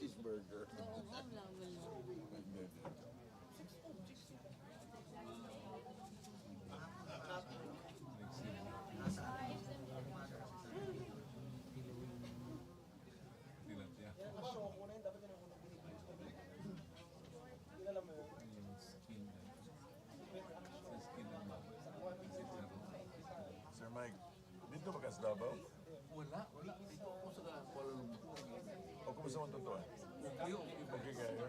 Cheeseburger. Sir Mike, dito ba ka sa Davao? Wala. Dito ako sa Kuala Lumpur. O kumusta mo totoo? Okay kayo?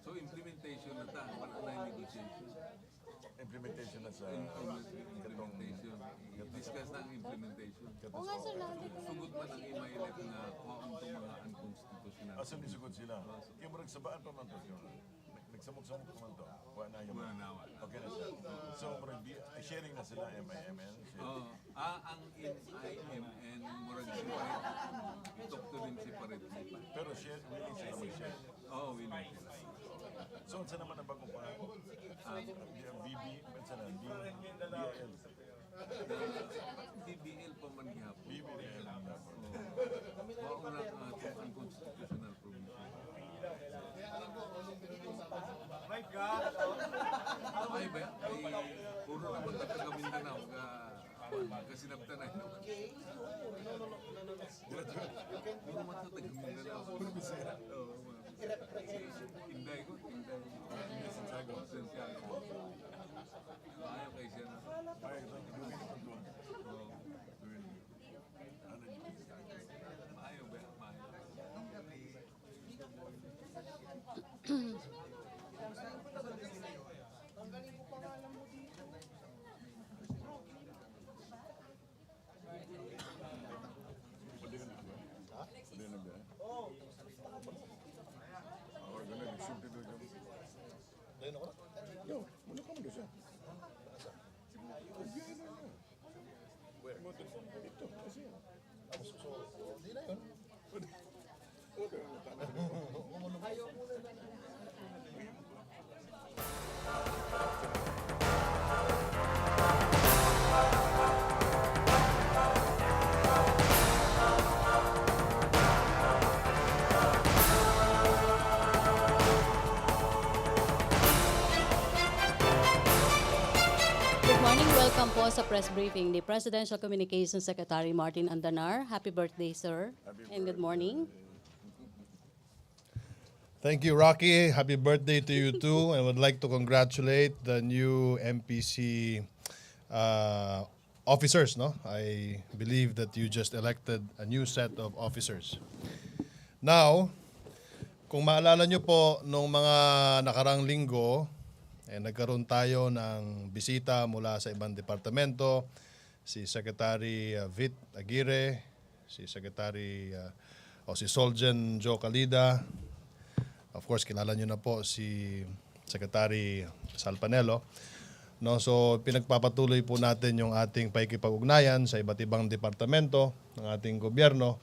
So implementation na ta, wala na yung negotiation. Implementation na sa Implementation. Discuss na ang implementation. Oo nga sir, Sugod man ang email na kuhaan itong mga unconstitutional. Asan ni sugod sila? Kaya mo nagsabaan pa man to. Nagsamok-samok pa man to. Wala na yung... Okay na siya. So, sharing na sila, MIMN. Ang MIMN, murag separate. Talk to them separately. Pero willing sila mag-share. Oo, willing sila. So, saan naman ang bagong pa? BB, saan na? BBL. DBL pa man gihapon. BBL. Mauna ang unconstitutional provision. Ay ba? Ay, puro naman taga-Mindanao kasi nabtanay. Puro man sa taga-Mindanao. Puro bisera. Inday ko. Santiago. Ayaw kayo siya na. Ay, ito. Lugin ito doon. Ayaw ba? Yo, muna ka mo doon siya. Ito, kasi yan. Hindi na yun. good morning. Welcome po sa press briefing ni Presidential Communications Secretary Martin Andanar. Happy birthday, sir. And good morning. Thank you, Rocky. Happy birthday to you too. I would like to congratulate the new MPC officers. No, I believe that you just elected a new set of officers. Now, kung maalala nyo po, nung mga nakarang linggo, nagkaroon tayo ng bisita mula sa ibang departamento, si Secretary Vit Aguirre, si Secretary o si Solgen Joe Calida. Of course, kilala nyo na po si Secretary Salpanelo. No, so pinagpapatuloy po natin yung ating pakikipag-ugnayan sa iba't ibang departamento ng ating gobyerno.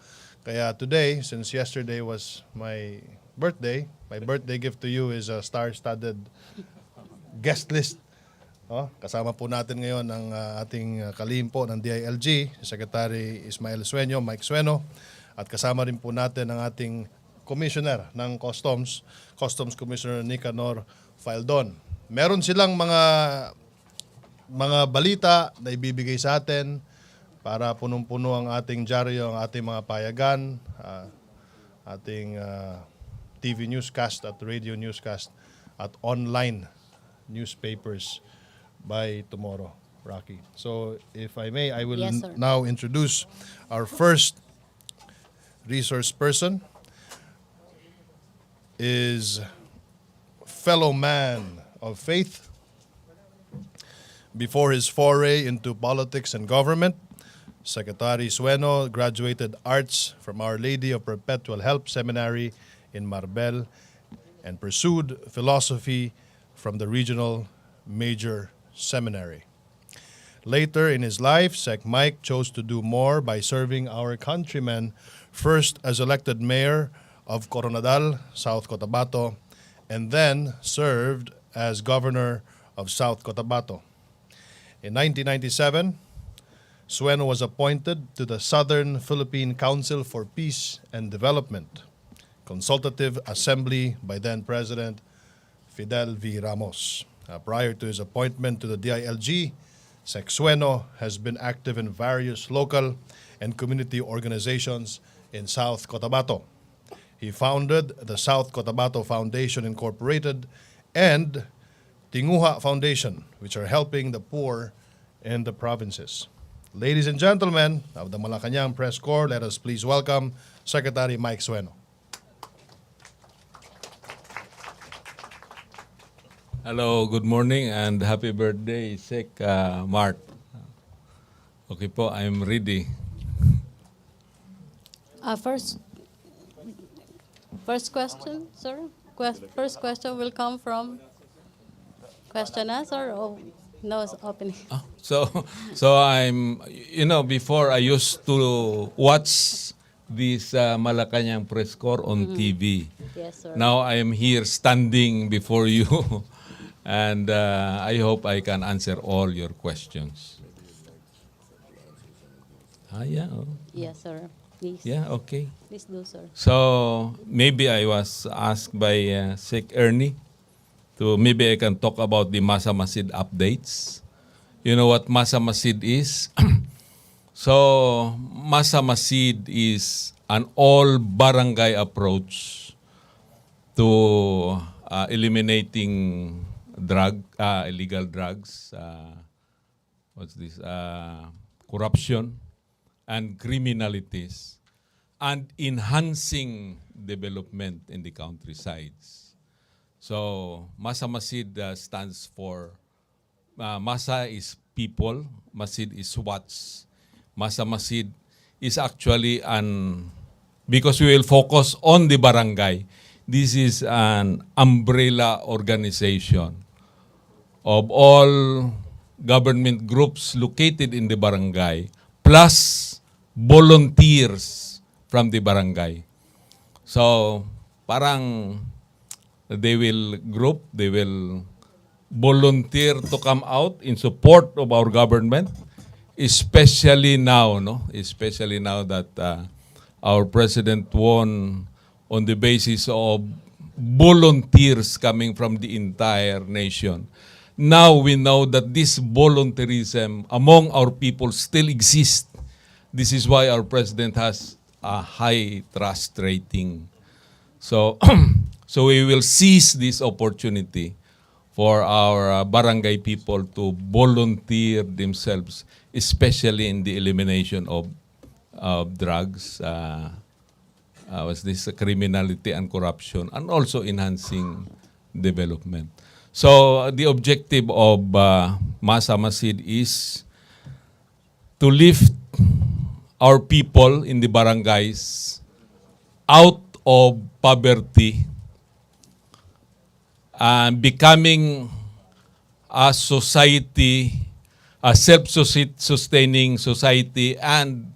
Kaya today, since yesterday was my birthday gift to you is a star-studded guest list. Kasama po natin ngayon ang ating kalihim po ng DILG, Secretary Ismael Sueño, Mike Sueno, at kasama rin po natin ang ating Commissioner ng Customs Commissioner Nicanor Faldon. Meron silang mga balita na ibibigay sa atin para punong-puno ang ating dyaryo, ang ating mga payagan, ating TV newscast at radio newscast at online newspapers by tomorrow, Rocky. So if I may, I will Yes, sir. now introduce our first resource person. Is fellow man of faith before his foray into politics and government. Secretary Sueno graduated arts from Our Lady of Perpetual Help Seminary in Marbel and pursued philosophy from the Regional Major Seminary. Later in his life, Sec Mike chose to do more by serving our countrymen, first as elected mayor of Coronadal, South Cotabato, and then served as governor of South Cotabato. In 1997, Sueno was appointed to the Southern Philippine Council for Peace and Development, Consultative Assembly by then President Fidel V. Ramos. Prior to his appointment to the DILG, Sec Sueno has been active in various local and community organizations in South Cotabato. He founded the South Cotabato Foundation Incorporated and Tinguha Foundation, which are helping the poor in the provinces. Ladies and gentlemen of the Malacanang Press Corps, let us please welcome Secretary Mike Sueno. Hello, good morning and happy birthday, Sec Mart. Okay po, I'm ready. First question, sir. First question will come from questioners or no, it's opening. So I'm, before I used to watch this Malacanang Press Corps on TV. Yes, sir. Now I am here standing before you and I hope I can answer all your questions. Yeah. Yes, sir. Please. Yeah, okay. Please do, sir. So maybe I was asked by Sec Ernie to maybe I can talk about the Masa Masid updates. You know what Masa Masid is? So Masa Masid is an all barangay approach to eliminating illegal drugs, corruption and criminalities, and enhancing development in the countrysides. So Masa Masid stands for, Masa is people, Masid is what's. Masa Masid is actually because we will focus on the barangay, this is an umbrella organization of all government groups located in the barangay, plus volunteers from the barangay. So, parang they will volunteer to come out in support of our government, especially now, especially now that our president won on the basis of volunteers coming from the entire nation. Now we know that this volunteerism among our people still exists. This is why our president has a high trust rating. So, so we will seize this opportunity for our barangay people to volunteer themselves, especially in the elimination of drugs, criminality and corruption, and also enhancing development. So the objective of Masa Masid is to lift our people in the barangays out of poverty and becoming a society, a self-sustaining society, and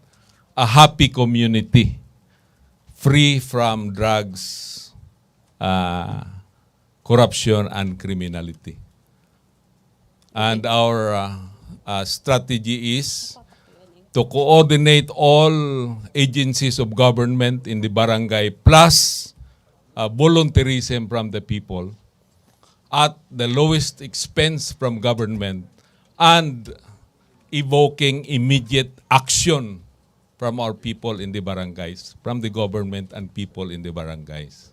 a happy community free from drugs, corruption, and criminality. And our strategy is to coordinate all agencies of government in the barangay plus volunteerism from the people at the lowest expense from government and evoking immediate action from our people in the barangays, from the government and people in the barangays.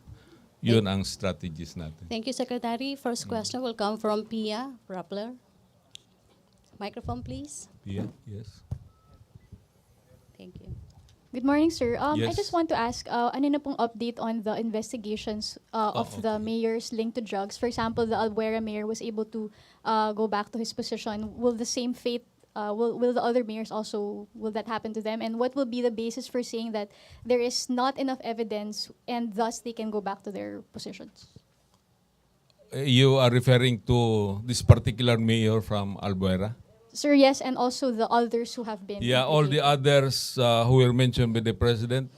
Yun ang strategies natin. Thank you, Secretary. First question will come from Pia Rappler. Microphone, please. Yeah, yes. Thank you. Good morning, sir. I Yes. just want to ask, ano na pong update on the investigations of the mayors linked to drugs? For example, the Albuera mayor was able to go back to his position. Will the same fate will the other mayors also, will that happen to them? And what will be the basis for saying that there is not enough evidence and thus they can go back to their positions? You are referring to this particular mayor from Albuera? Sir, yes, and also the others who have been Yeah, all the implicated. others who were mentioned by the president,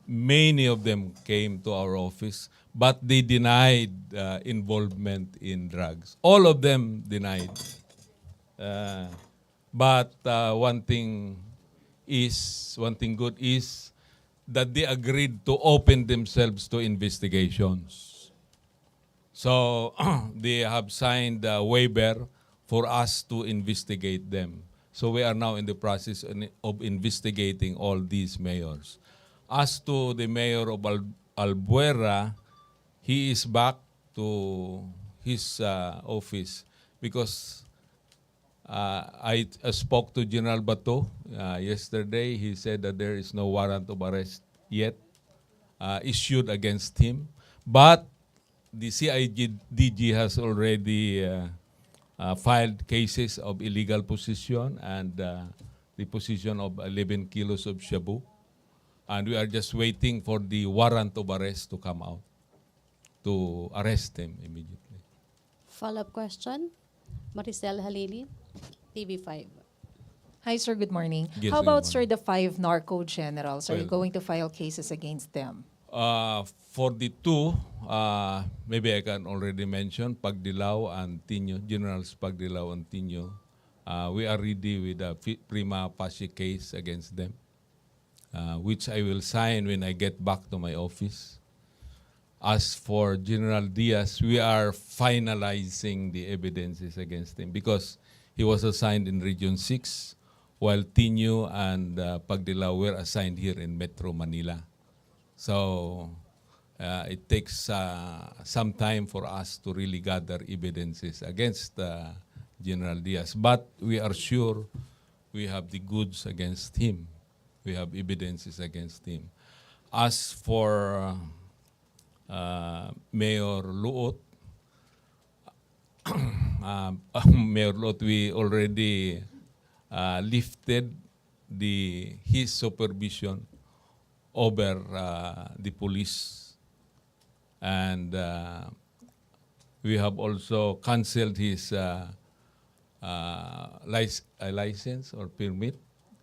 many of them came to our office, but they denied involvement in drugs. All of them denied. But one thing good is that they agreed to open themselves to investigations. So they have signed a waiver for us to investigate them. So we are now in the process of investigating all these mayors. As to the mayor of Albuera, he is back to his office because I spoke to General Bato yesterday. He said that there is no warrant of arrest yet issued against him. But the CIDG has already filed cases of illegal possession and the possession of 11 kilos of shabu. And we are just waiting for the warrant of arrest to come out to arrest him immediately. Follow-up question, Maricel Halili, TV5. Hi, sir. Good morning. Yes, How good about, morning. sir, the 5 narco generals? Are you Well- going to file cases against them? For the two, maybe I can already mention Pagdilao and Tino, Generals Pagdilao and Tino. We are ready with a prima facie case against them, which I will sign when I get back to my office. As for General Diaz, we are finalizing the evidences against him because he was assigned in Region 6, while Tino and Pagdilao were assigned here in Metro Manila. So it takes some time for us to really gather evidences against General Diaz. But we are sure we have the goods against him. We have evidences against him. As for Mayor Luot, Mayor Luot, we already lifted his supervision over the police, and we have also canceled his license or permit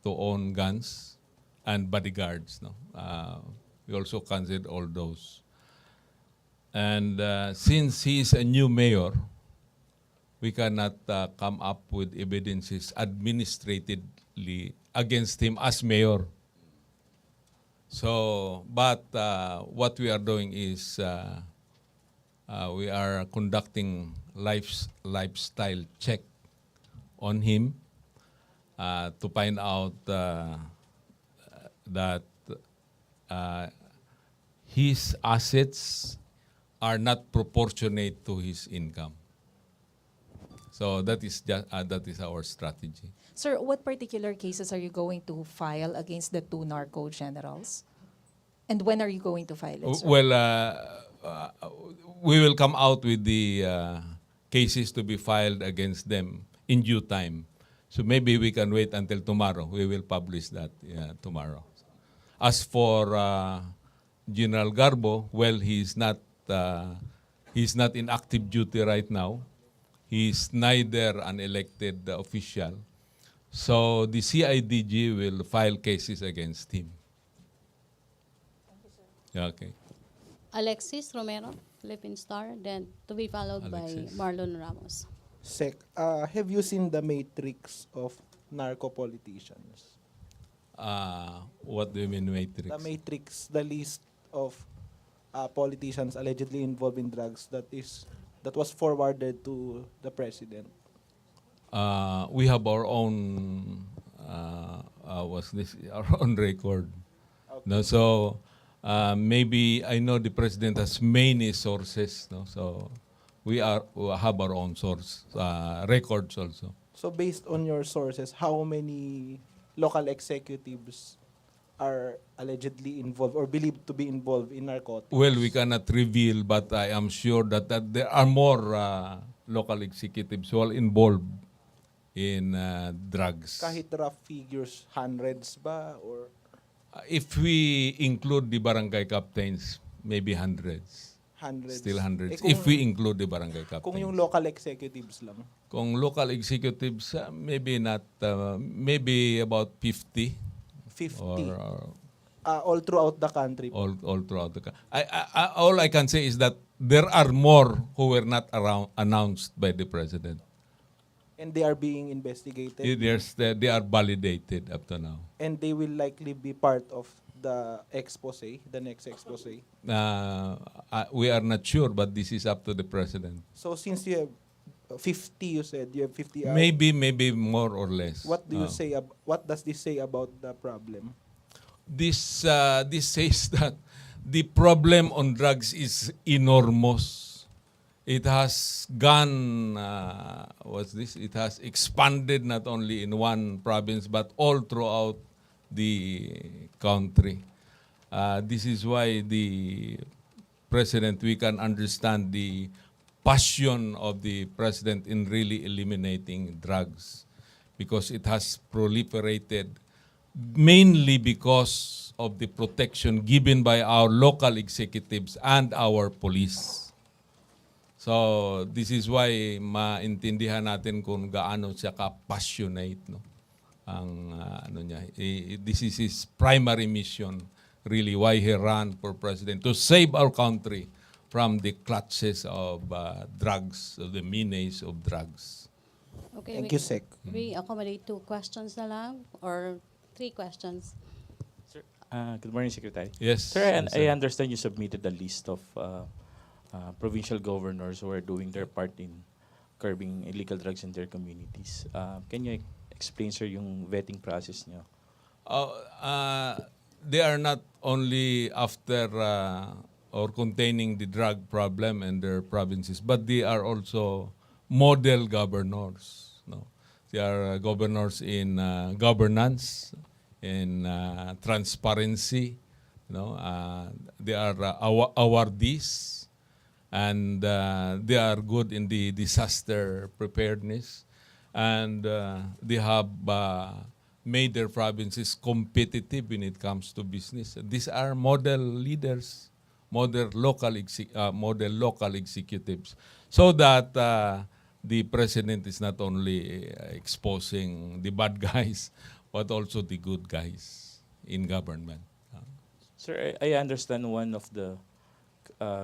to own guns and bodyguards. No? We also canceled all those. And since he is a new mayor, we cannot come up with evidences administratively against him as mayor. So, but what we are doing is we are conducting lifestyle check on him to find out that his assets are not proportionate to his income. So that is our strategy. Sir, what particular cases are you going to file against the 2 narco generals? And when are you going to file it, sir? Well, we will come out with the cases to be filed against them in due time. So maybe we can wait until tomorrow. We will publish that tomorrow. As for General Garbo, well, he's not in active duty right now. He's neither an elected official. So the CIDG will file cases against him. Yeah, okay. Alexis Romero, Philippine Star, then to be followed Alexis. by Marlon Ramos. Sec, have you seen the matrix of narco politicians? What do you mean matrix? The matrix, the list of politicians allegedly involved in drugs that was forwarded to the president. We have our own our own record. No, so maybe I know the president has many sources. No, so we have our own source records also. So based on your sources, how many local executives are allegedly involved or believed to be involved in narcotics? Well, we cannot reveal, but I am sure that there are more local executives who are involved in drugs. Kahit rough figures, hundreds ba? Or If we include the barangay captains, maybe hundreds. hundreds? Still hundreds. Kung, If we include the barangay captains. kung yung local executives lang. Kung local executives, maybe not, maybe about 50. 50. Or All throughout the country. all throughout the country. All I can say is that there are more who were not announced by the president. And they are being investigated. They are validated up to now. And they will likely be part of the expose, the next expose. We are not sure, but this is up to the president. So since you have 50, you said you have 50 out. Maybe more or less. What do you say? What does this say about the problem? This says that the problem on drugs is enormous. It has gone. It has expanded not only in one province but all throughout the country. This is why the president, we can understand the passion of the president in really eliminating drugs, because it has proliferated mainly because of the protection given by our local executives and our police. So this is why maintindihan natin kung gaano siya ka-passionate, no? Ang ano niya. This is his primary mission, really, why he ran for president, to save our country from the clutches of drugs, of the menace of drugs. Okay, Thank you, Sec. We accommodate 2 questions na lang or 3 questions. Sir, good morning, Secretary. Yes. Sir, and yes, I understand you submitted a list of provincial governors who are doing their part in curbing illegal drugs in their communities. Can you explain, sir, yung vetting process niyo? They are not only after or containing the drug problem in their provinces, but they are also model governors. No? They are governors in governance, in transparency. No? They are awardees, and they are good in the disaster preparedness, and they have made their provinces competitive when it comes to business. These are model leaders, model local executives, so that the president is not only exposing the bad guys, but also the good guys in government. Sir, I understand one of the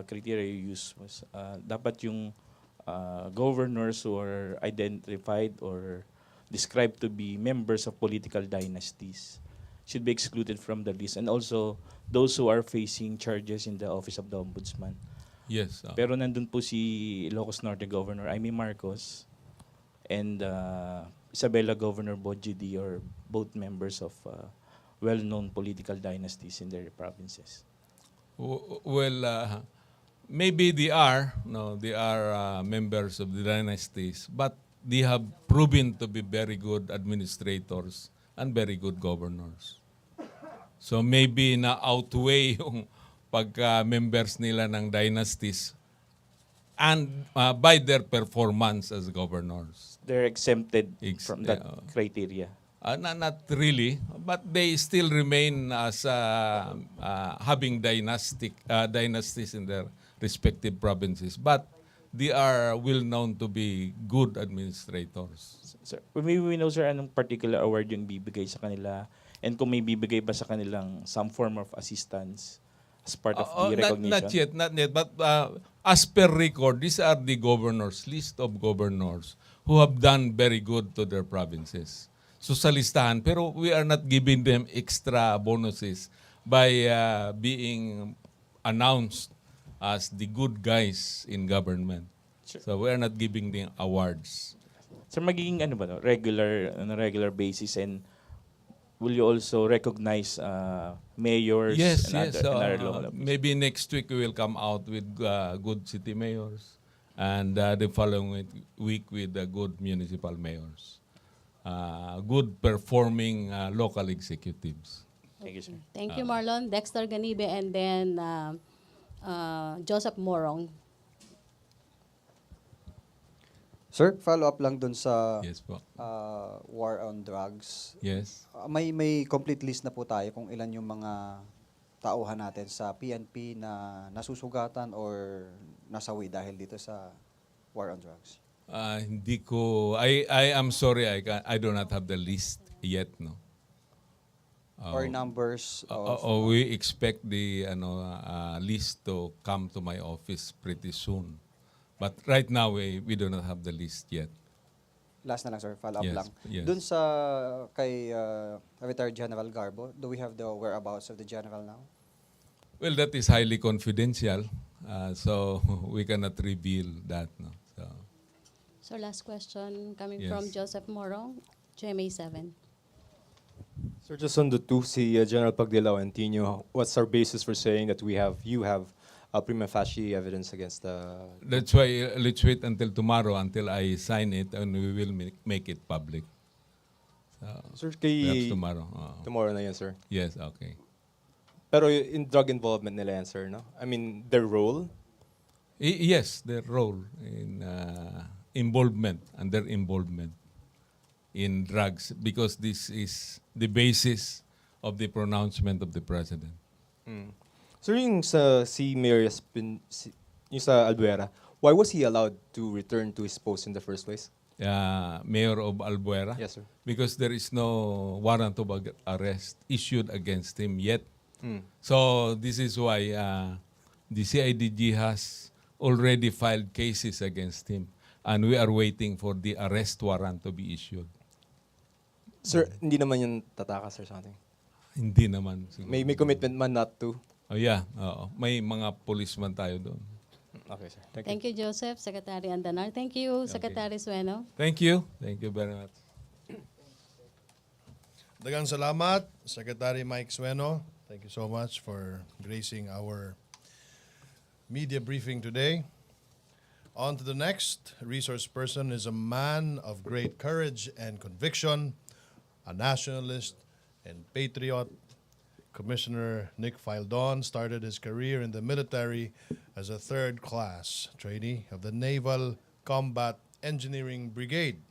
criteria you used was dapat yung governors who are identified or described to be members of political dynasties should be excluded from the list, and also those who are facing charges in the Office of the Ombudsman. Yes. Pero nandun po si Ilocos Norte Governor Amy Marcos and Isabela Governor Bojidi are both members of well-known political dynasties in their provinces. Well, maybe they are members of the dynasties, but they have proven to be very good administrators and very good governors. So maybe na outweigh yung pagka-members nila ng dynasties and by their performance as governors. They're exempted from that criteria. Not really, but they still remain as having dynasties in their respective provinces. But they are well known to be good administrators. Sir, maybe we know, sir, anong particular award yung bibigay sa kanila, and kung may bibigay ba sa kanilang some form of assistance as part of the recognition? Not yet. But as per record, these are the governors, list of governors who have done very good to their provinces. So sa listahan, pero we are not giving them extra bonuses by being announced as the good guys in government. Sure. So we are not giving them awards. Sir, magiging ano ba, no? regular basis, and will you also recognize mayors and other local officials? Maybe next week we will come out with good city mayors, and the following week with good municipal mayors. Good performing local executives. Thank you, sir. Thank you, Marlon. Dexter Ganibe, and then Joseph Morong. Sir, follow up lang dun sa Yes po. war on drugs. Yes. May complete list na po tayo kung ilan yung mga tauhan natin sa PNP na nasusugatan or nasawi dahil dito sa war on drugs. Hindi ko, I am sorry, I do not have the list yet, no. Or numbers of... We expect the list to come to my office pretty soon. But right now, we do not have the list yet. Last na lang, sir. Follow up Yes, lang. yes. Dun sa kay retired General Garbo, do we have the whereabouts of the general now? Well, that is highly confidential, so we cannot reveal that, no. So last question coming Yes. from Joseph Morong, GMA 7. Sir, just on the two, si General Pagdilaw and Tino, what's our basis for saying that you have prima facie evidence against the... That's why let's wait until tomorrow until I sign it and we will make it public. Sir, Perhaps tomorrow. Tomorrow na yan, sir. Yes, okay. Pero in drug involvement nila yan, sir, no? I mean, their role? Yes, their role in involvement and their involvement in drugs because this is the basis of the pronouncement of the president. Sir, yung sa si Mayor yung sa Albuera, why was he allowed to return to his post in the first place? Mayor of Albuera? Yes, sir. Because there is no warrant of arrest issued against him yet. So this is why the CIDG has already filed cases against him and we are waiting for the arrest warrant to be issued. Sir, hindi naman yung tatakas or something? Hindi naman. Siguro. May commitment man not to? Oh yeah, oo. May mga policeman tayo doon. Okay, sir. Thank you. Thank you, Joseph. Secretary Andanar. Thank you, Secretary Sueno. Thank you. Thank you very much. Dagang salamat, Secretary Mike Sueno. Thank you so much for gracing our media briefing today. On to the next. Resource person is a man of great courage and conviction, a nationalist and patriot. Commissioner Nick Faldon started his career in the military as a third-class trainee of the Naval Combat Engineering Brigade,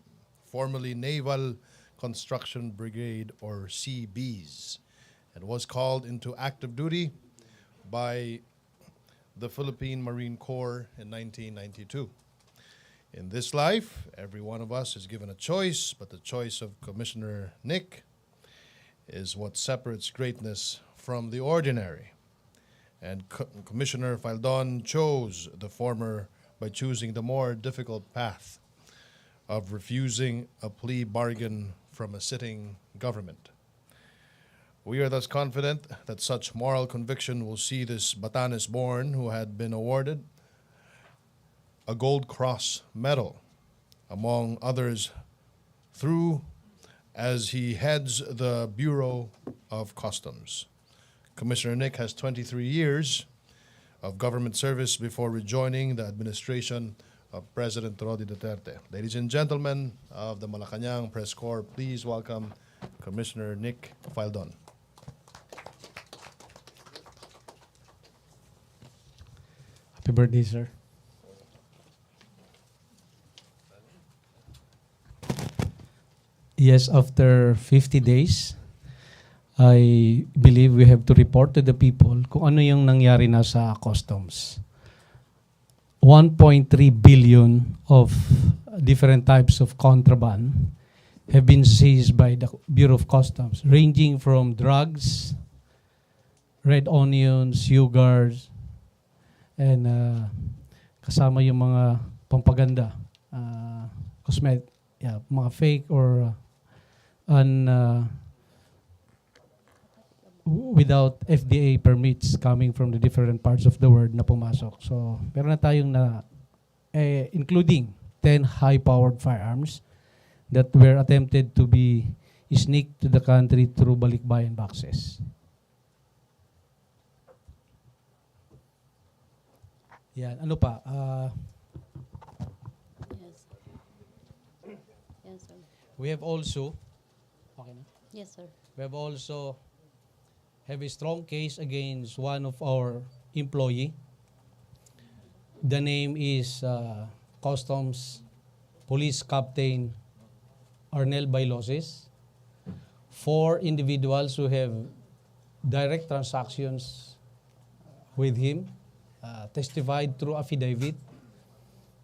formerly Naval Construction Brigade or CBs, and was called into active duty by the Philippine Marine Corps in 1992. In this life, every one of us is given a choice, but the choice of Commissioner Nick is what separates greatness from the ordinary. And Commissioner Faldon chose the former by choosing the more difficult path of refusing a plea bargain from a sitting government. We are thus confident that such moral conviction will see this Batanes-born who had been awarded a Gold Cross medal, among others, through as he heads the Bureau of Customs. Commissioner Nick has 23 years of government service before rejoining the administration of President Rodi Duterte. Ladies and gentlemen of the Malacanang Press Corps, please welcome Commissioner Nick Faldon. Happy birthday, sir. Yes, after 50 days, I believe we have to report to the people kung ano yung nangyari na sa customs. 1.3 billion of different types of contraband have been seized by the Bureau of Customs, ranging from drugs, red onions, sugars, and kasama yung mga pampaganda, cosmetic, mga fake or without FDA permits coming from the different parts of the world na pumasok. So, meron na tayong including 10 high-powered firearms that were attempted to be sneaked to the country through balikbayan boxes. Yan, ano pa? Yes. Yes, sir. We have also, okay na? Yes, sir. We have also have a strong case against one of our employee. The name is Customs Police Captain Arnel Bailoses, 4 individuals who have direct transactions with him testified through affidavit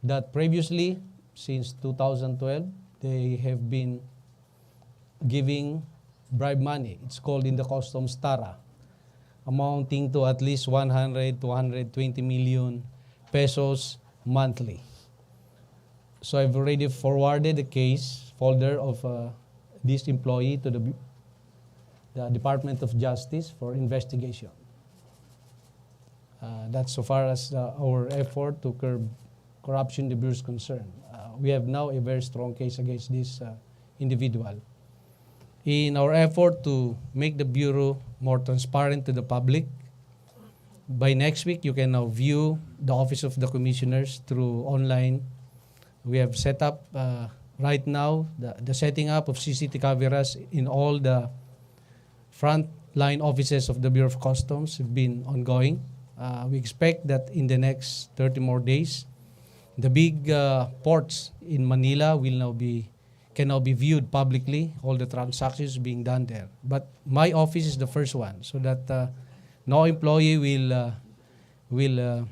that previously, since 2012, they have been giving bribe money. It's called in the customs tara, amounting to at least 100 to 120 million pesos monthly. So I've already forwarded the case folder of this employee to the Department of Justice for investigation. That's so far as our effort to curb corruption in the Bureau is concerned. We have now a very strong case against this individual. In our effort to make the Bureau more transparent to the public, by next week you can now view the Office of the Commissioners through online. We have set up right now the setting up of CCTV cameras in all the front-line offices of the Bureau of Customs have been ongoing. We expect that in the next 30 more days, the big ports in Manila can now be viewed publicly, all the transactions being done there. But my office is the first one, so that no employee will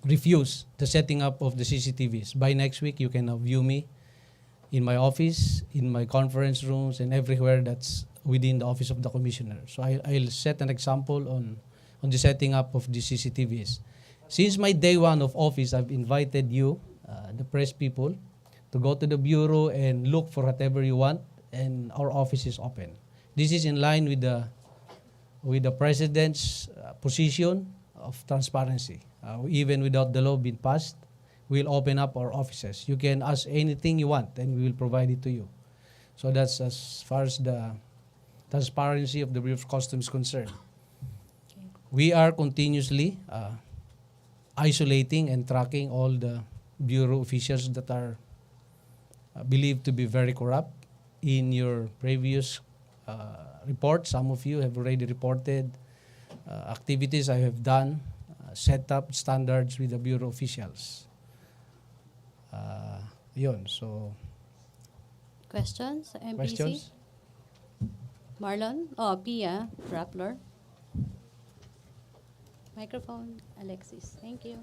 refuse the setting up of the CCTVs. By next week, you can now view me in my office, in my conference rooms, and everywhere that's within the Office of the Commissioner. So I'll set an example on the setting up of the CCTVs. Since my day one of office, I've invited you, the press people, to go to the Bureau and look for whatever you want, and our office is open. This is in line with the President's position of transparency. Even without the law being passed, we'll open up our offices. You can ask anything you want, and we will provide it to you. So that's as far as the transparency of the Bureau of Customs is concerned. We are continuously isolating and tracking all the Bureau officials that are believed to be very corrupt. In your previous report, some of you have already reported activities I have done, set up standards with the Bureau officials. Yun, so... Questions? MPC? Questions? Marlon? Oh, Pia. Rappler. Microphone, Alexis. Thank you.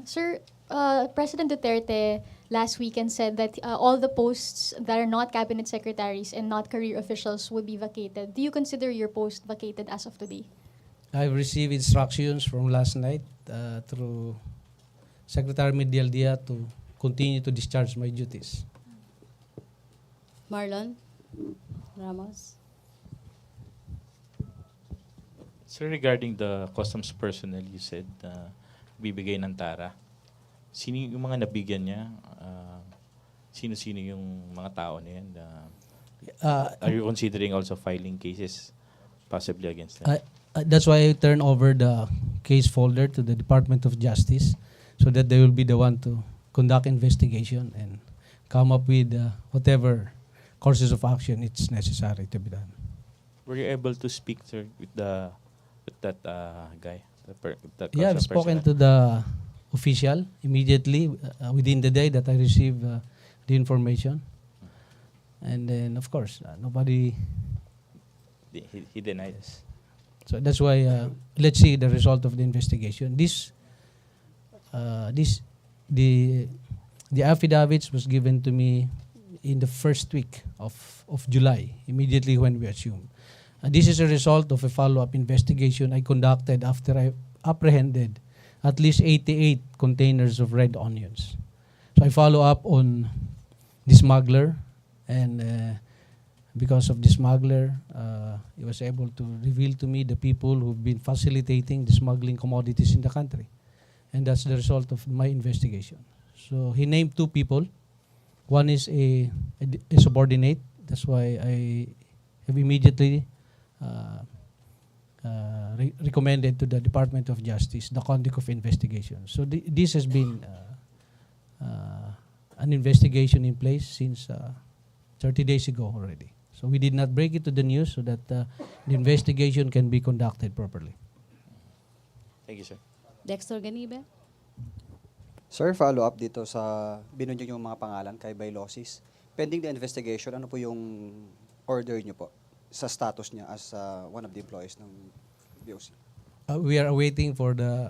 Sir, President Duterte last weekend said that all the posts that are not cabinet secretaries and not career officials will be vacated. Do you consider your post vacated as of today? I've received instructions from last night through Secretary Medialdia to continue to discharge my duties. Marlon Ramos. Sir, regarding the customs personnel, you said bibigay ng tara. Sino yung mga nabigyan niya? Sino-sino yung mga tao na yan? Are you considering also filing cases possibly against them? That's why I turn over the case folder to the Department of Justice so that they will be the one to conduct investigation and come up with whatever courses of action it's necessary to be done. Were you able to speak, sir, with that guy? Yeah, I've spoken to the official immediately within the day that I received the information. And then, of course, nobody... He denied us. So that's why let's see the result of the investigation. The affidavits was given to me in the first week of July, immediately when we assumed. This is a result of a follow-up investigation I conducted after I apprehended at least 88 containers of red onions. So I follow up on the smuggler, and because of the smuggler, he was able to reveal to me the people who've been facilitating the smuggling commodities in the country. And that's the result of my investigation. So he named 2 people. One is a subordinate. That's why I have immediately recommended to the Department of Justice the conduct of investigation. So this has been an investigation in place since 30 days ago already. So we did not break it to the news so that the investigation can be conducted properly. Thank you, sir. Dexter Ganibe. Sir, follow up dito sa binunyog yung mga pangalan kay Bailosis. Pending the investigation, ano po yung order niyo po sa status niya as one of the employees ng BOC? We are awaiting for the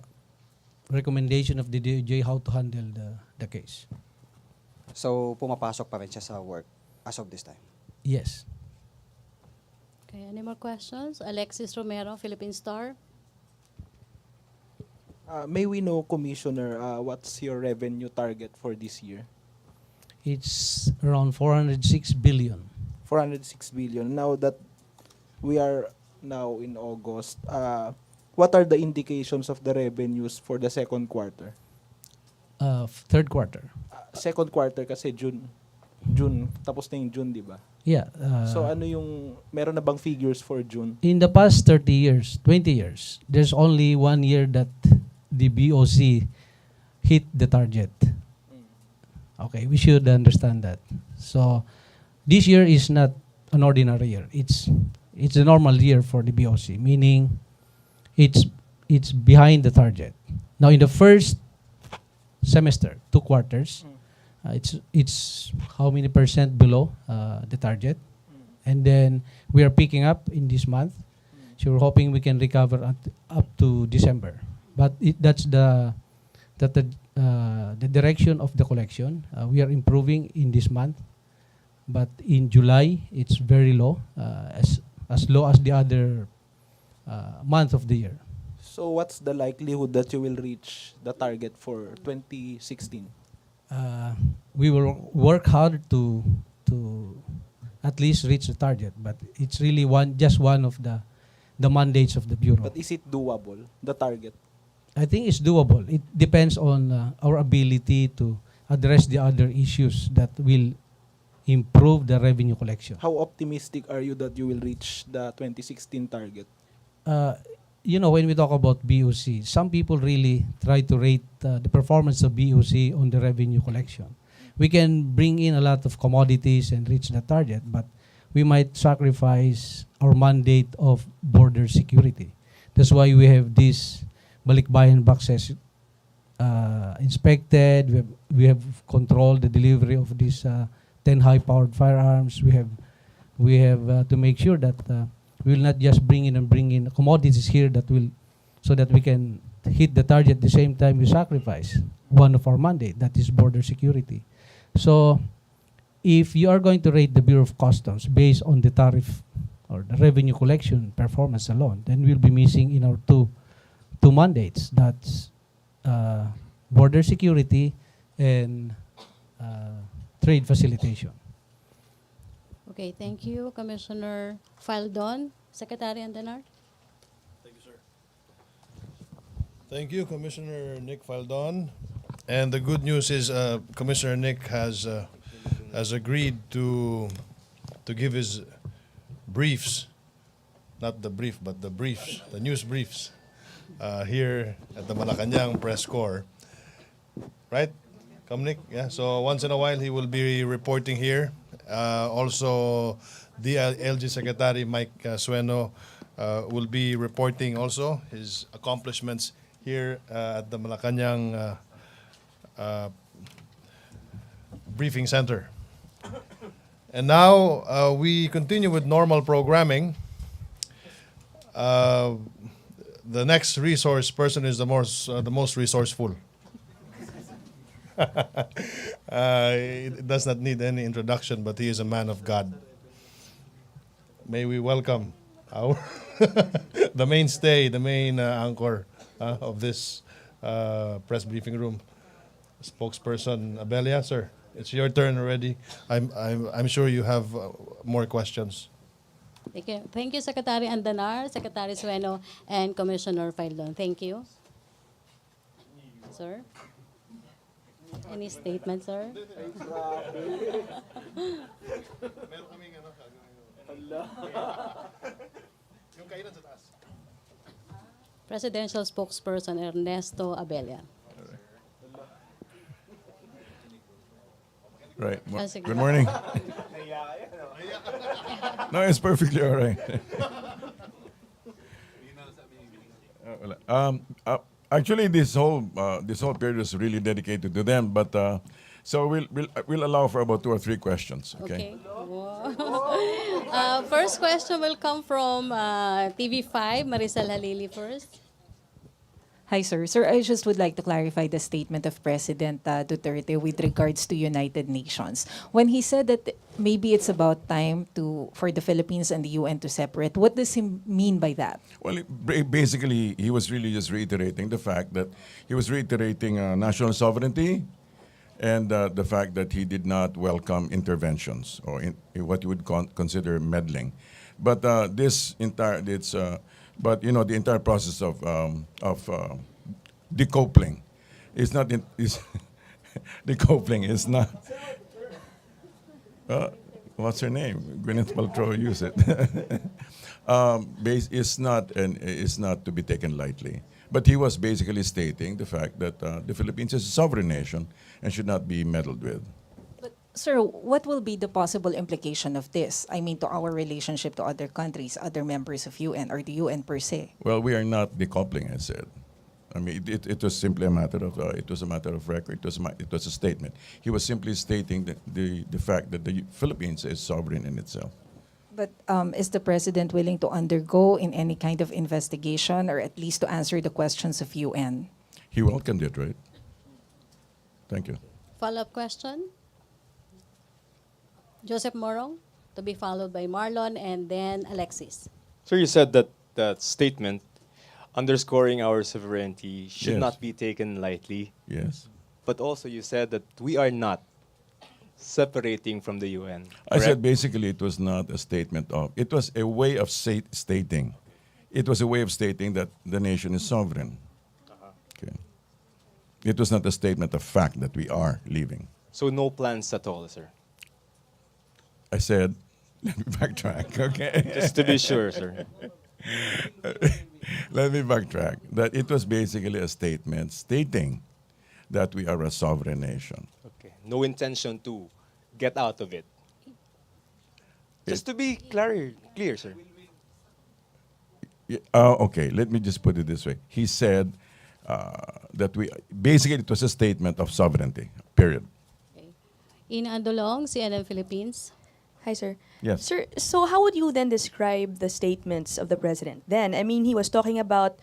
recommendation of the DOJ how to handle the case. So, pumapasok pa rin siya sa work as of this time. Yes. Okay, any more questions? Alexis Romero, Philippine Star. May we know, Commissioner, what's your revenue target for this year? It's around 406 billion. 406 billion. Now that we are now in August, what are the indications of the revenues for the second quarter? Third quarter. Second quarter kasi June, tapos na yung June, di ba? Yeah. So ano yung, meron na bang figures for June? In the past 30 years, 20 years, there's only 1 year that the BOC hit the target. Okay, we should understand that. So this year is not an ordinary year. It's a normal year for the BOC, meaning it's behind the target. Now in the first semester, 2 quarters, it's how many % below the target, and then we are picking up in this month. So we're hoping we can recover up to December. But that's the direction of the collection. We are improving in this month, but in July it's very low, as low as the other month of the year. So what's the likelihood that you will reach the target for 2016? We will work hard to at least reach the target, but it's really just one of the mandates of the Bureau. But is it doable, the target? I think it's doable. It depends on our ability to address the other issues that will improve the revenue collection. How optimistic are you that you will reach the 2016 target? When we talk about BOC, some people really try to rate the performance of BOC on the revenue collection. We can bring in a lot of commodities and reach the target, but we might sacrifice our mandate of border security. That's why we have this balikbayan boxes inspected. We have controlled the delivery of these 10 high-powered firearms. We have to make sure that we will not just bring in commodities here so that we can hit the target at the same time we sacrifice one of our mandate, that is border security. So if you are going to rate the Bureau of Customs based on the tariff or the revenue collection performance alone, then we'll be missing in our two mandates. That's border security and trade facilitation. Okay, thank you, Commissioner Faldon. Secretary Andanar. Thank you, sir. Thank you, Commissioner Nick Faldon. And the good news is Commissioner Nick has agreed to give his briefs, not the brief, but the briefs, the news briefs, here at the Malacanang Press Corps. Right? Come, Nick? Yeah. So once in a while he will be reporting here. Also, the LG Secretary Mike Sueno will be reporting also his accomplishments here at the Malacanang Briefing Center. And now we continue with normal programming. The next resource person is the most resourceful. It does not need any introduction, but he is a man of God. May we welcome our the mainstay, the main anchor of this press briefing room, spokesperson ABELLA. Sir, it's your turn already. I'm sure you have more questions. Thank you, Secretary Andanar, Secretary Sueno, and Commissioner Faldon. Thank you. Sir? Any statement, sir? Presidential Spokesperson Ernesto Abella. Right. Sige. Good morning. No, it's perfectly all right. Actually, this whole period is really dedicated to them. But so we'll allow for about 2 or 3 questions. Okay. First question will come from TV5, Maricel Halili first. Hi, sir. Sir, I just would like to clarify the statement of President Duterte with regards to United Nations. When he said that maybe it's about time for the Philippines and the UN to separate, what does he mean by that? Well, basically, he was really just reiterating the fact that he was reiterating national sovereignty and the fact that he did not welcome interventions or what you would consider meddling. But the entire process of decoupling is not decoupling is not. What's her name? Gwyneth Paltrow used it. Is not to be taken lightly. But he was basically stating the fact that the Philippines is a sovereign nation and should not be meddled with. But, sir, what will be the possible implication of this? I mean, to our relationship to other countries, other members of UN, or the UN per se? Well, we are not decoupling, I said. I mean, it was simply a matter of record. It was a statement. He was simply stating the fact that the Philippines is sovereign in itself. But is the president willing to undergo in any kind of investigation, or at least to answer the questions of UN? He welcomed it, right? Thank you. Follow-up question? Joseph Morong, to be followed by Marlon and then Alexis. So you said that that statement underscoring our sovereignty should Yes. not be taken lightly. Yes. But also you said that we are not separating from the UN. I said correct? basically it was not a statement of, it was a way of stating. It was a way of stating that the nation is sovereign. Okay. It was not a statement of fact that we are leaving. So no plans at all, sir. I said, let me backtrack, okay? Just to be sure, sir. Let me backtrack. That it was basically a statement stating that we are a sovereign nation. Okay. No intention to get out of it. Just to be clear, sir. Okay, let me just put it this way. He said that basically it was a statement of sovereignty, period. Okay. Ina Andolong, CNN Philippines. Hi, sir. Yes. Sir, so how would you then describe the statements of the president? Then, I mean, he was talking about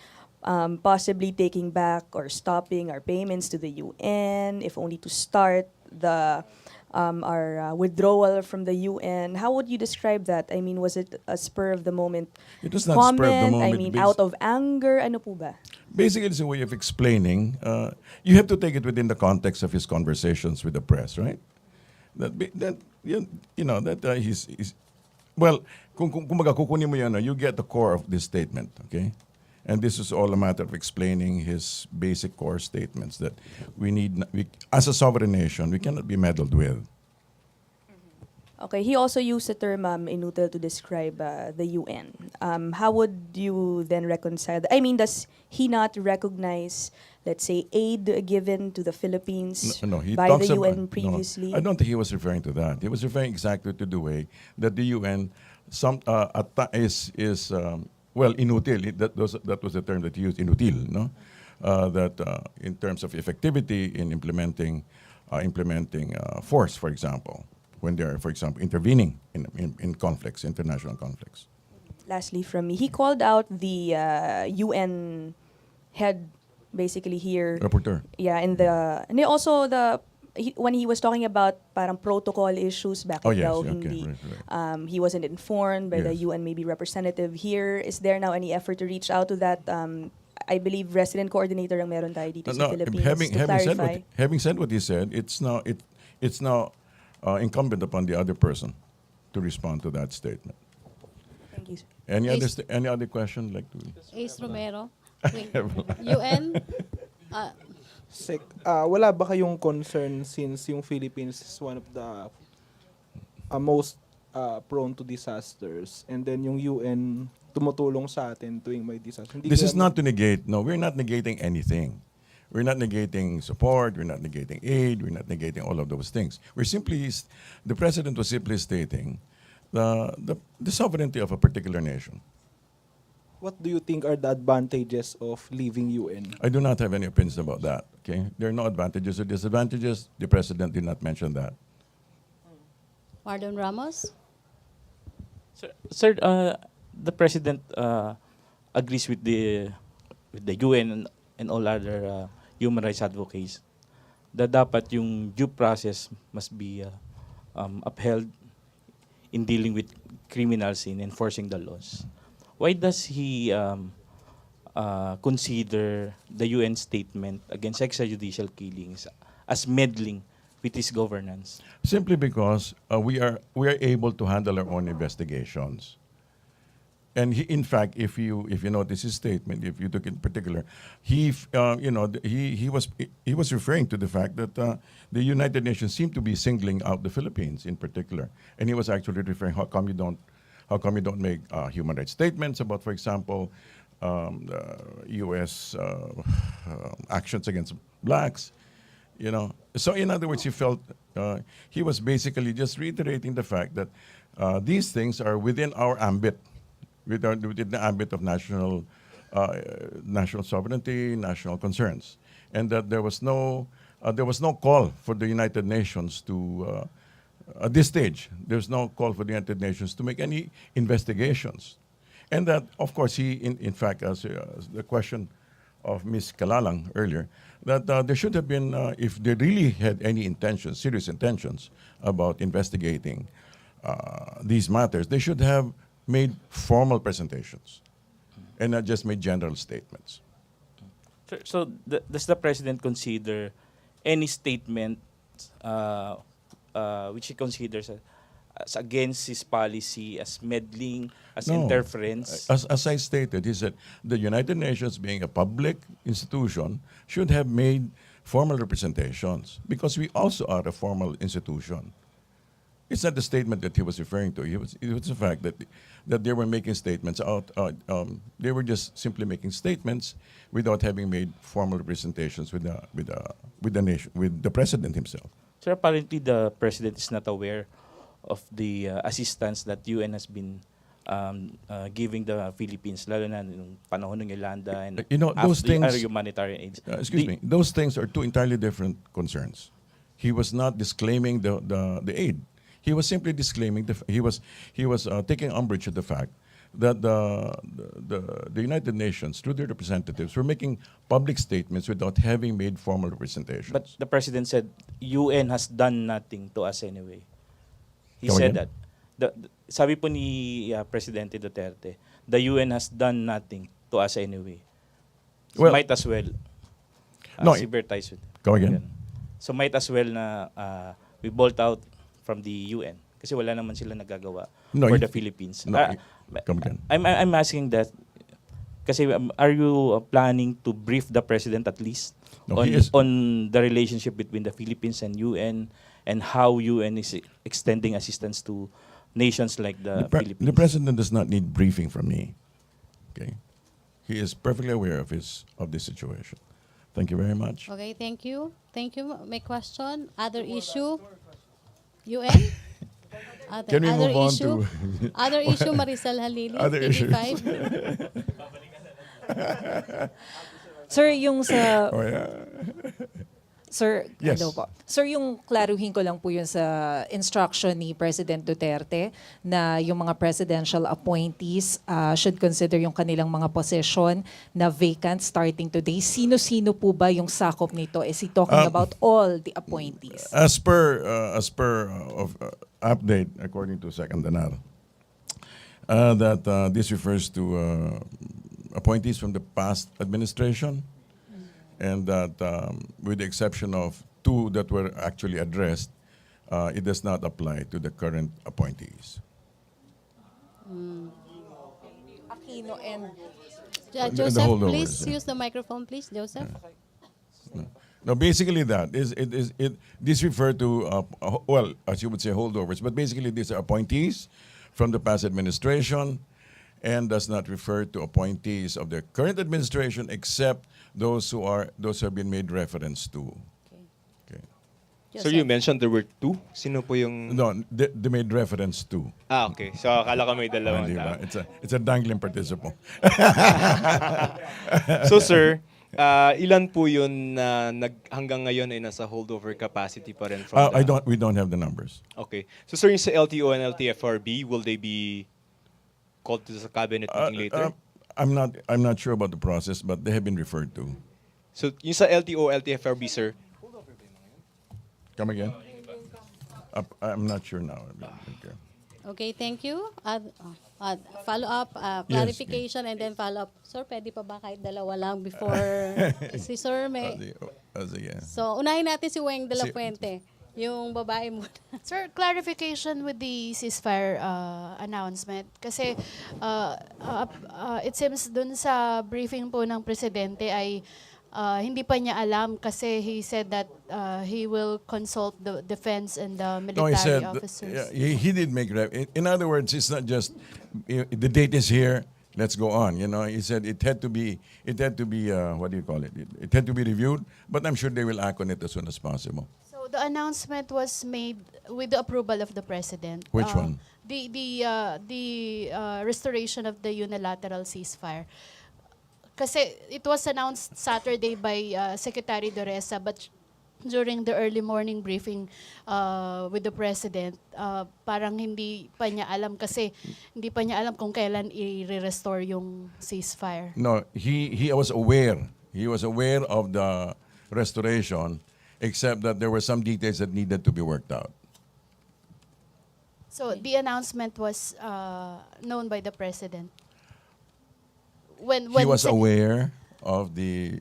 possibly taking back or stopping our payments to the UN, if only to start our withdrawal from the UN. How would you describe that? I mean, was it a spur of the moment It was not comment? spur of the moment. I mean, out of anger? Ano po ba? Basically, it's a way of explaining. You have to take it within the context of his conversations with the press, right? He's well, kumbaga kukunin mo yan, you get the core of this statement, okay? And this is all a matter of explaining his basic core statements that as a sovereign nation, we cannot be meddled with. Okay, he also used the term inutile to describe the UN. How would you then reconcile that? I mean, does he not recognize, let's say, aid given to the Philippines He by talks the about- UN previously? No, I don't think he was referring to that. He was referring exactly to the way that the UN inutil. That was the term that he used, inutil, no? In terms of effectivity in implementing force, for example, when they are, for example, intervening in conflicts, international conflicts. Lastly from me, he called out the UN head basically here. Rapporteur. Yeah, and also when he was talking about parang protocol issues back Oh, in yes, daw, okay, hindi, right. he wasn't informed by the Yes. UN maybe representative here. Is there now any effort to reach out to that? I believe resident coordinator ang meron tayo dito sa Philippines to clarify. Having said what he said, it's now incumbent upon the other person to respond to that statement. Thank you, sir. Any other question like to? Ace Romero. Wait. UN? Wala ba kayong concern since yung Philippines is one of the most prone to disasters, and then yung UN tumutulong sa atin tuwing may disaster? This is not to negate. No, we're not negating anything. We're not negating support. We're not negating aid. We're not negating all of those things. The president was simply stating the sovereignty of a particular nation. What do you think are the advantages of leaving UN? I do not have any opinions about that. Okay, there are no advantages or disadvantages. The president did not mention that. Marlon Ramos? Sir, the president agrees with the UN and all other human rights advocates that dapat yung due process must be upheld in dealing with criminals in enforcing the laws. Why does he consider the UN statement against extrajudicial killings as meddling with his governance? Simply because we are able to handle our own investigations. And he, in fact, if you notice his statement, if you took it in particular, he was referring to the fact that the United Nations seemed to be singling out the Philippines in particular, and he was actually referring, how come you don't make human rights statements about, for example, U.S. Actions against blacks, you know. So in other words, he felt he was basically just reiterating the fact that these things are within our ambit. Within the ambit of national sovereignty, national concerns, and that there was no call for the United Nations to at this stage. There's no call for the United Nations to make any investigations, and that of course he in fact as the question of Ms. Kalalang earlier, that there should have been if they really had any intentions, serious intentions about investigating these matters, they should have made formal presentations and not just made general statements. So does the president consider any statement which he considers as against his policy as meddling, as No. interference? As I stated, he said the United Nations, being a public institution, should have made formal representations because we also are a formal institution. It's not the statement that he was referring to. It was the fact that they were making statements out. They were just simply making statements without having made formal representations with the nation, with the president himself. Sir, apparently the president is not aware of the assistance that UN has been giving the Philippines, lalo na nung panahon ng Yolanda and those after things. humanitarian aid. Excuse me. Those things are two entirely different concerns. He was not disclaiming the aid. He was simply disclaiming he was taking umbrage at the fact that the United Nations, through their representatives, were making public statements without having made formal representations. But the president said UN has done nothing to us anyway. He Come said again? that. Sabi po ni Presidente Duterte, the UN has done nothing to us anyway. So Well, might as well no, sympathize with. Come again? So might as well na we bolt out from the UN kasi wala naman sila nagagawa for the Philippines. Come again. I'm asking that kasi are you planning to brief the president at least No, he is. on the relationship between the Philippines and UN and how UN is extending assistance to nations like the Philippines? The president does not need briefing from me. Okay, he is perfectly aware of this situation. Thank you very much. Okay, thank you. Thank you. May question? Other issue? UN? Can we other move on issue? to Other issue, Maricel Halili, Other issues. TV5. Sir, yung sa... Oh, yeah. Sir, Yes. hello po. Sir, yung klaruhin ko lang po yun sa instruction ni President Duterte na yung mga presidential appointees should consider yung kanilang mga position na vacant starting today. Sino-sino po ba yung sakop nito? Is he talking about all the appointees? As per update according to ANDANAR, that this refers to appointees from the past administration, and that with the exception of two that were actually addressed, it does not apply to the current appointees. Aquino and... The Joseph, holdovers, please yeah. use the microphone, please, Joseph. No, basically that this refer to well, as you would say, holdovers, but basically these are appointees from the past administration, and does not refer to appointees of the current administration, except those who have been made reference to. Okay. Sir, you mentioned there were 2. Sino po yung... No, they made reference to. Okay. So, akala ko may dalawang Di tao. ba? It's a dangling participle. So, sir, ilan po yun na hanggang ngayon ay nasa holdover capacity pa rin from We don't have the numbers. Okay. So, sir, yung sa LTO and LTFRB, will they be called to the cabinet meeting later? I'm not sure about the process, but they have been referred to. So, yung sa LTO, LTFRB, sir, Come again? I'm not sure now. Okay. Okay, thank you. Follow-up, clarification, and then follow-up. Sir, pwede pa ba kahit dalawa lang before si Sir may... Sige. So, unahin natin si Weng de la Puente. Yung babae mo. Sir, clarification with the ceasefire announcement. Kasi it seems dun sa briefing po ng presidente ay hindi pa niya alam kasi he said that he will consult the defense and the military officers. He did make in other words, it's not just the date is here, let's go on. You know, he said it had to be what do you call it? It had to be reviewed, but I'm sure they will act on it as soon as possible. So the announcement was made with the approval of the president. Which one? The restoration of the unilateral ceasefire. Kasi it was announced Saturday by Secretary Doresa, but during the early morning briefing with the president, parang hindi pa niya alam kasi hindi pa niya alam kung kailan i-restore yung ceasefire. No, he was aware. He was aware of the restoration, except that there were some details that needed to be worked out. So the announcement was known by the president. When He was aware of the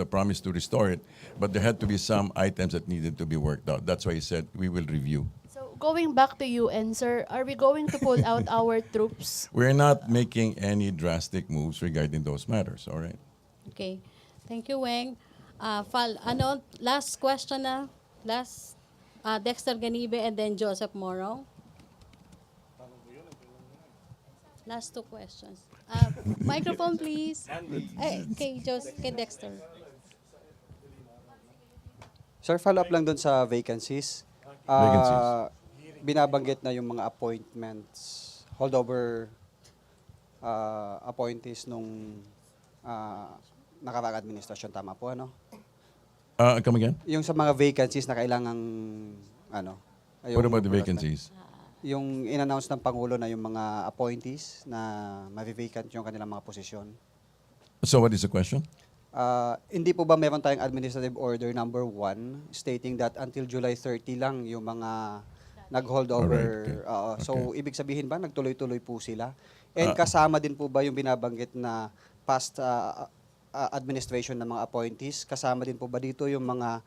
promise to restore it, but there had to be some items that needed to be worked out. That's why he said we will review. So going back to UN, sir, are we going to pull out our troops? We're not making any drastic moves regarding those matters. All right. Okay. Thank you, Weng. Last question na. Dexter Ganibe and then Joseph Moro. Last 2 questions. Microphone, please. Kay Dexter. Sir, follow-up lang doon sa vacancies. Binabanggit na yung mga appointments, holdover appointees nung nakaraang administrasyon. Tama po, ano? Come again? Yung sa mga vacancies na kailangang, ano? What about the vacancies? Yung in-announce ng Pangulo na yung mga appointees na ma-vacant yung kanilang mga posisyon. So what is the question? Hindi po ba meron tayong administrative order number 1 stating that until July 30 lang yung mga nag-hold over. Alright, okay. So ibig sabihin ba nagtuloy-tuloy po sila? And kasama din po ba yung binabanggit na past administration ng mga appointees? Kasama din po ba dito yung mga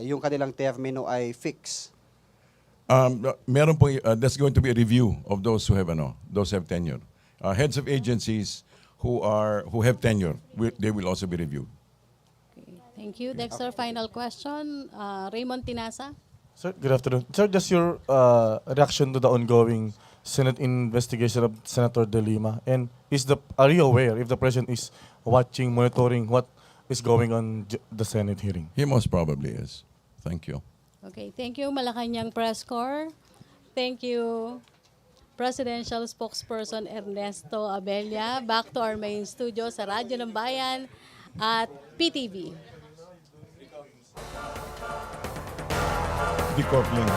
yung kanilang termino ay fix? Meron po, there's going to be a review of those who have tenure. Heads of agencies who have tenure, they will also be reviewed. Okay. Thank you. Dexter, final question. Raymond Tinasa. Sir, good afternoon. Sir, just your reaction to the ongoing Senate investigation of Senator De Lima, and are you aware if the President is watching, monitoring what is going on the Senate hearing? He most probably is. Thank you. Okay, thank you Malacanang Press Corps. Thank you Presidential Spokesperson Ernesto Abella. Back to our main studio sa Radyo ng Bayan at PTV. Decoupling.